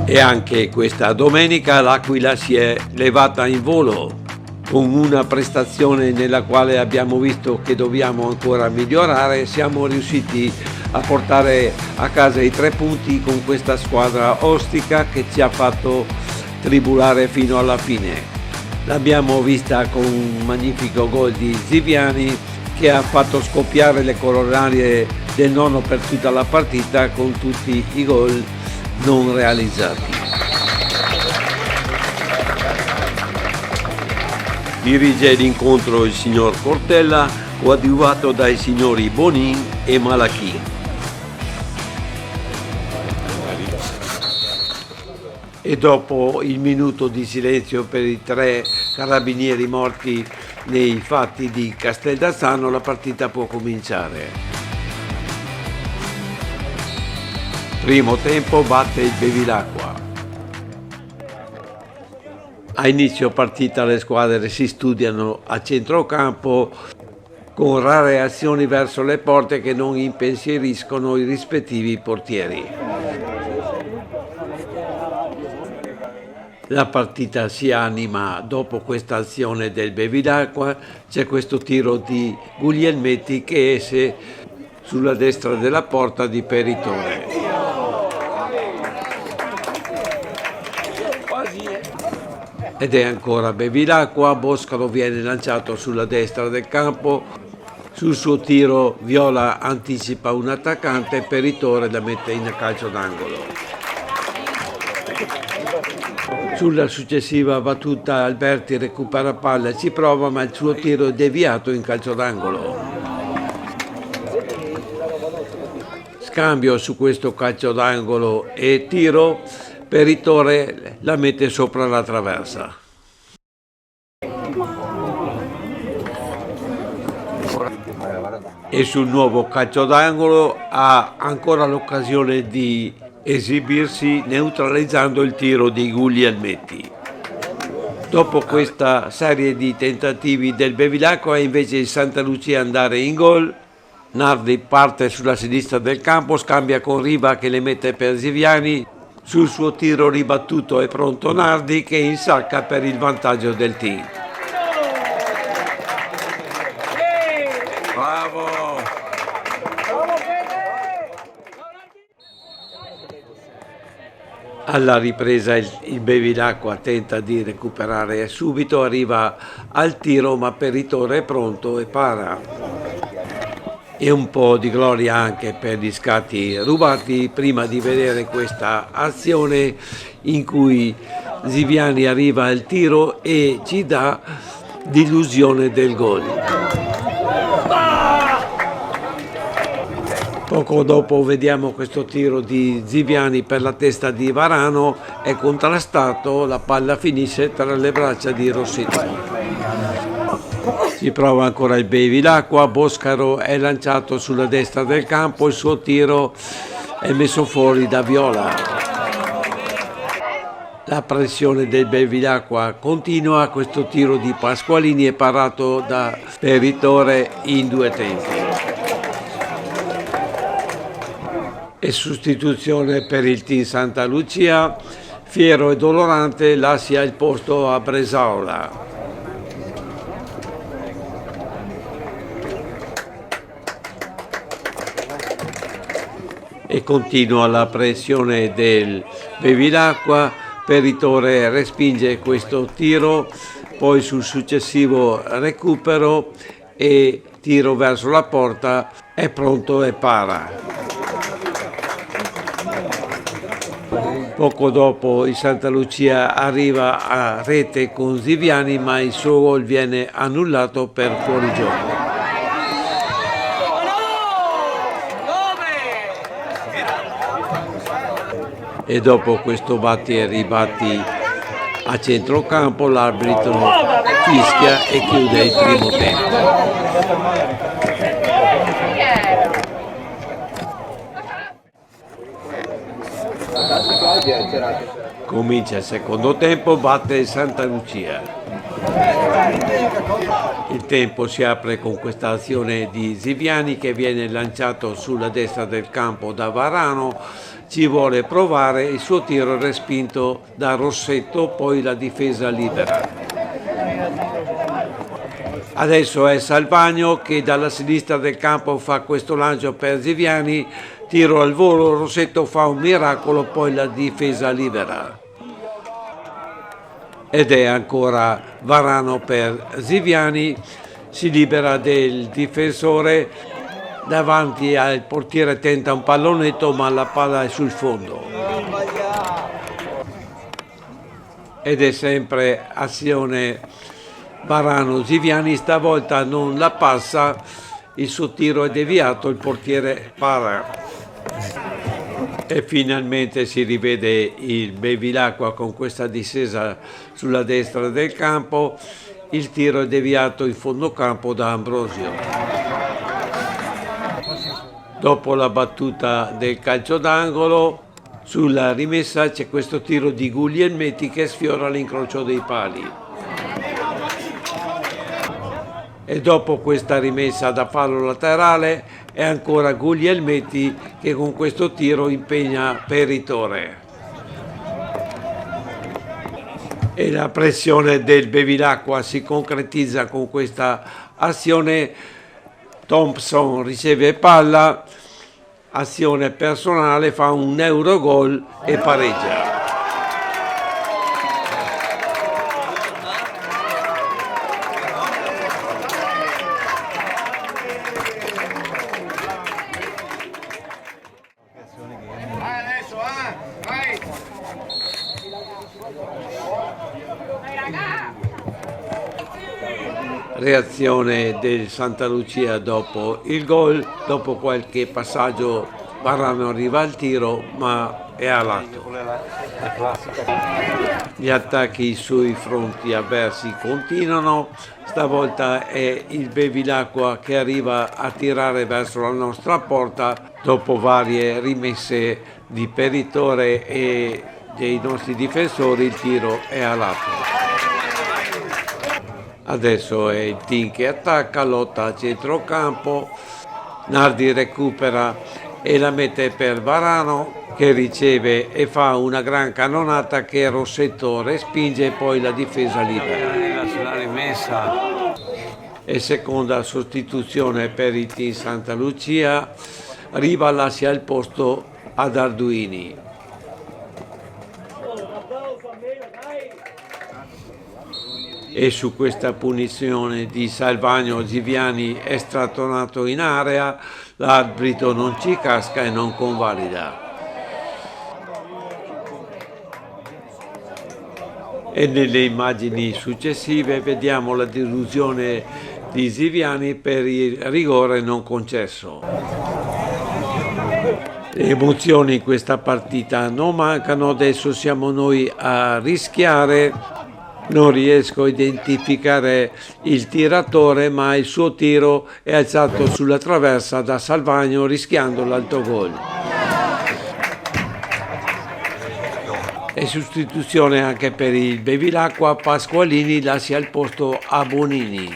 E anche questa domenica l'Aquila si è levata in volo con una prestazione nella quale abbiamo visto che dobbiamo ancora migliorare. Siamo riusciti a portare a casa i 3 punti con questa squadra ostica che ci ha fatto tribulare fino alla fine. L'abbiamo vista con un magnifico gol di Ziviani che ha fatto scoppiare le coronarie del nonno per tutta la partita con tutti i gol non realizzati. Dirige l'incontro il signor Cortella, coadiuvato dai signori Bonin e Malachin. E dopo il minuto di silenzio per i 3 carabinieri morti nei fatti di Casteldazzano, la partita può cominciare. Primo tempo batte il Bevilacqua. A inizio partita le squadre si studiano a centrocampo con rare azioni verso le porte che non impensieriscono i rispettivi portieri. La partita si anima dopo questa azione del Bevilacqua, c'è questo tiro di Guglielmetti che esce sulla destra della porta di Peritore. Ed è ancora Bevilacqua, Boscaro viene lanciato sulla destra del campo, sul suo tiro Viola anticipa un attaccante, Peritore la mette in calcio d'angolo. Sulla successiva battuta Alberti recupera palla, ci prova ma il suo tiro è deviato in calcio d'angolo. Scambio su questo calcio d'angolo e tiro, Peritore la mette sopra la traversa. E sul nuovo calcio d'angolo ha ancora l'occasione di esibirsi neutralizzando il tiro di Guglielmetti. Dopo questa serie di tentativi del Bevilacqua invece il Santa Lucia andare in gol. Nardi parte sulla sinistra del campo, scambia con Riva che le mette per Ziviani. Sul suo tiro ribattuto è pronto Nardi che insacca per il vantaggio del team. Bravo! Alla ripresa il Bevilacqua tenta di recuperare subito, arriva al tiro ma Peritore è pronto e para. E un po' di gloria anche per gli scatti rubati prima di vedere questa azione in cui Ziviani arriva al tiro e ci dà l'illusione del gol. Poco dopo vediamo questo tiro di Ziviani per la testa di Varano, è contrastato, la palla finisce tra le braccia di Rossetti. Si prova ancora il Bevilacqua, Boscaro è lanciato sulla destra del campo, il suo tiro è messo fuori da Viola. La pressione del Bevilacqua continua, questo tiro di Pasqualini è parato da Peritore in 2 tempi. E sostituzione per il team Santa Lucia, Fiero e Dolorante lascia il posto a Bresaola. E continua la pressione del Bevilacqua, Peritore respinge questo tiro, poi sul successivo recupero e tiro verso la porta, è pronto e para. Poco dopo il Santa Lucia arriva a rete con Ziviani ma il suo gol viene annullato per fuorigioco. E dopo questo batti e ribatti a centrocampo l'arbitro fischia e chiude il primo tempo. Comincia il secondo tempo, batte il Santa Lucia. Il tempo si apre con questa azione di Ziviani che viene lanciato sulla destra del campo da Varano, ci vuole provare, il suo tiro è respinto da Rossetto, poi la difesa libera. Adesso è Salvagno che dalla sinistra del campo fa questo lancio per Ziviani, tiro al volo, Rossetto fa un miracolo, poi la difesa libera. Ed è ancora Varano per Ziviani, si libera del difensore, davanti al portiere tenta un pallonetto ma la palla è sul fondo. Ed è sempre azione Varano, Ziviani stavolta non la passa, il suo tiro è deviato, il portiere para. E finalmente si rivede il Bevilacqua con questa discesa sulla destra del campo, il tiro è deviato in fondo campo da Ambrosio. Dopo la battuta del calcio d'angolo, sulla rimessa c'è questo tiro di Guglielmetti che sfiora l'incrocio dei pali. E dopo questa rimessa da fallo laterale è ancora Guglielmetti che con questo tiro impegna Peritore. E la pressione del Bevilacqua si concretizza con questa azione. Thompson riceve palla, azione personale, fa un Eurogol e pareggia. Reazione del Santa Lucia dopo il gol, dopo qualche passaggio Varano arriva al tiro ma è a lato. Gli attacchi sui fronti avversi continuano, stavolta è il Bevilacqua che arriva a tirare verso la nostra porta dopo varie rimesse di Peritore e dei nostri difensori, il tiro è a lato. Adesso è il team che attacca, lotta a centrocampo, Nardi recupera e la mette per Varano che riceve e fa una gran cannonata che Rossetto respinge e poi la difesa libera. Sulla rimessa. E seconda sostituzione per il team Santa Lucia, Riva lascia il posto ad Arduini. E su questa punizione di Salvagno Ziviani è strattonato in area, l'arbitro non ci casca e non convalida. E nelle immagini successive vediamo la delusione di Ziviani per il rigore non concesso. Le emozioni in questa partita non mancano, adesso siamo noi a rischiare. Non riesco a identificare il tiratore, ma il suo tiro è alzato sulla traversa da Salvagno rischiando l'autogol. E sostituzione anche per il Bevilacqua, Pasqualini lascia il posto a Bonini.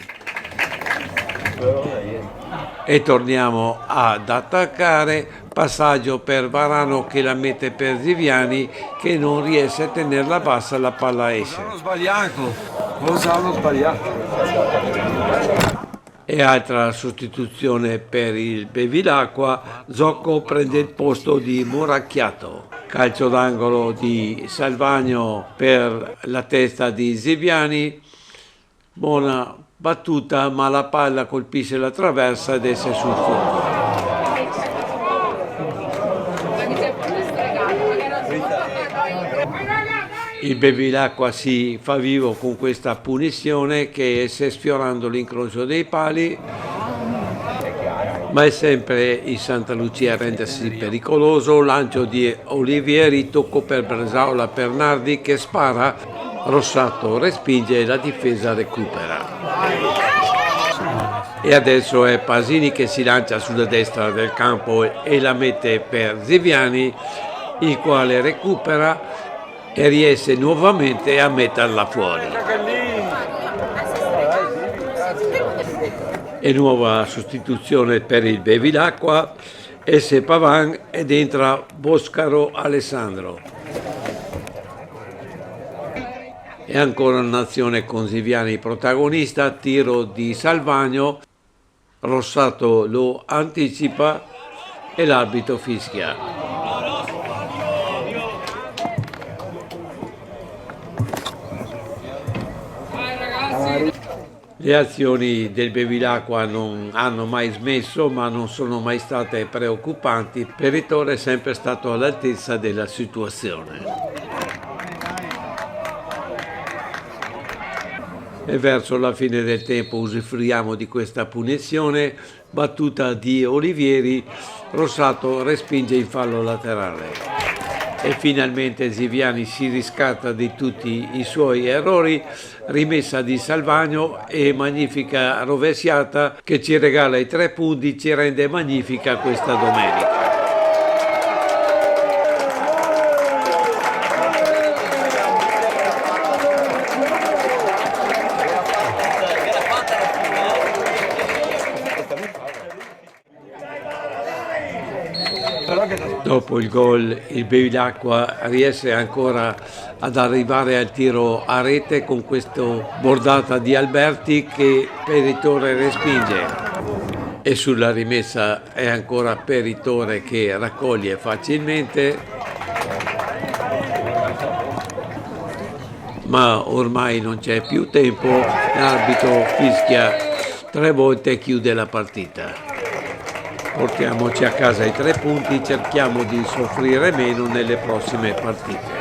E torniamo ad attaccare, passaggio per Varano che la mette per Ziviani che non riesce a tenerla bassa, la palla esce. Cosa hanno sbagliato? E altra sostituzione per il Bevilacqua, Zocco prende il posto di Moracchiato. Calcio d'angolo di Salvagno per la testa di Ziviani, buona battuta ma la palla colpisce la traversa ed esce sul fondo. Il Bevilacqua si fa vivo con questa punizione che esce sfiorando l'incrocio dei pali, ma è sempre il Santa Lucia a rendersi pericoloso. Lancio di Olivieri, tocco per Bresaola per Nardi che spara, Rossato respinge e la difesa recupera. E adesso è Pasini che si lancia sulla destra del campo e la mette per Ziviani, il quale recupera e riesce nuovamente a metterla fuori. E nuova sostituzione per il Bevilacqua, esce Pavan ed entra Boscaro Alessandro. E ancora un'azione con Siviani protagonista, tiro di Salvagno, Rossato lo anticipa e l'arbitro fischia. Le azioni del Bevilacqua non hanno mai smesso, ma non sono mai state preoccupanti. Peritore è sempre stato all'altezza della situazione. E verso la fine del tempo usufruiamo di questa punizione, battuta di Olivieri, Rossato respinge in fallo laterale. E finalmente Siviani si riscatta di tutti i suoi errori, rimessa di Salvagno e magnifica rovesciata che ci regala i 3 punti, ci rende magnifica questa domenica. Dopo il gol il Bevilacqua riesce ancora ad arrivare al tiro a rete con questa bordata di Alberti che Peritore respinge. E sulla rimessa è ancora Peritore che raccoglie facilmente, ma ormai non c'è più tempo, l'arbitro fischia 3 volte e chiude la partita. Portiamoci a casa i 3 punti, cerchiamo di soffrire meno nelle prossime partite.